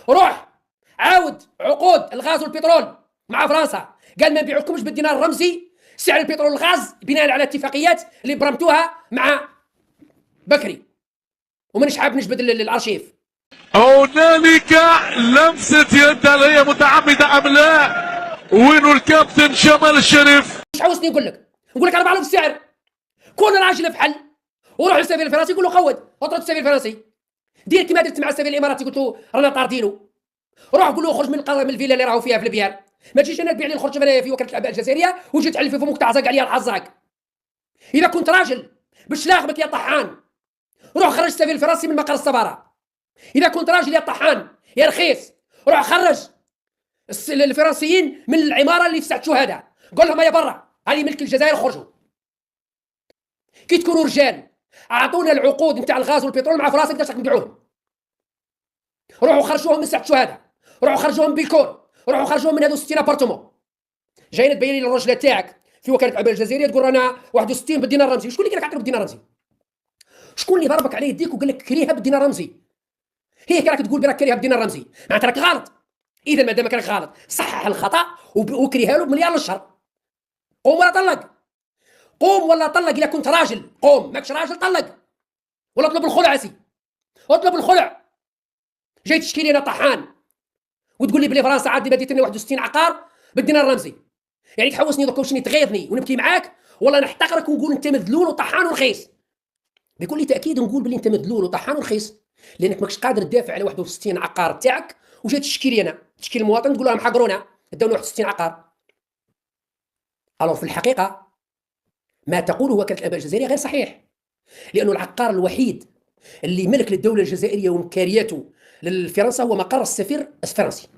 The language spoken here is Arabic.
روح عاود عقود الغاز والبترول مع فرنسا، قال ما نبيعوكمش بالدينار الرمزي سعر البترول والغاز بناء على اتفاقيات اللي برمتوها مع بكري. ومانيش حاب نجبد الارشيف. هنالك لمسة يد، هل هي متعمدة أم لا؟ وينو الكابتن جمال الشريف؟ مش عاوزني نقول لك انا معلوم السعر. كون راجل في حل وروح للسفير الفرنسي قول له قود اطرد السفير الفرنسي، دير كما درت مع السفير الاماراتي قلت له رانا طاردينه. روح قول له خرج من الفيلا اللي راهو فيها في البيان. ما تجيش انا تبيع لي الخرج في وكاله الاعباء الجزائريه وتجي تحل في فمك تعزق عليا الحزاق. اذا كنت راجل باش لاغبك يا طحان روح خرج السفير الفرنسي من مقر السفاره. اذا كنت راجل يا طحان يا رخيص روح خرج الفرنسيين من العماره اللي في سعه شهداء، قول لهم يا برا هذه ملك الجزائر خرجوا. كي تكونوا رجال اعطونا العقود نتاع الغاز والبترول مع فرنسا قداش راح نبيعوهم. روحوا خرجوهم من سعه شهداء، روحوا خرجوهم بيكور، روحوا خرجوهم من هذو 60 ابارتمون. جايين تبين لي الرجله تاعك في وكاله الاعباء الجزائريه تقول رانا 61 بالدينار الرمزي. شكون اللي قال لك عطيك بالدينار الرمزي؟ شكون اللي ضربك عليه يديك وقال لك كريها بالدينار الرمزي؟ هي راك تقول براك كريها بالدينار الرمزي معناتها راك غلط. اذا ما دامك راك غلط صحح الخطا وكريها له بمليار للشهر. قوم ولا طلق، قوم ولا طلق. اذا كنت راجل قوم، ماكش راجل طلق ولا اطلب الخلع. سي اطلب الخلع. جاي تشكي لي انا طحان وتقول لي بلي فرنسا عاد بديت لنا 61 عقار بالدينار الرمزي. يعني تحوسني دوك وشني تغيظني ونبكي معاك والله نحتقرك ونقول انت مذلول وطحان ورخيص. بكل تاكيد نقول بلي انت مذلول وطحان ورخيص لانك ماكش قادر تدافع على 61 عقار تاعك وجاي تشكي لي انا، تشكي المواطن تقول لهم حقرونا داونا 61 عقار. الو في الحقيقه ما تقوله وكاله الاعباء الجزائريه غير صحيح، لانه العقار الوحيد اللي ملك للدوله الجزائريه وامكانياته لفرنسا هو مقر السفير الفرنسي.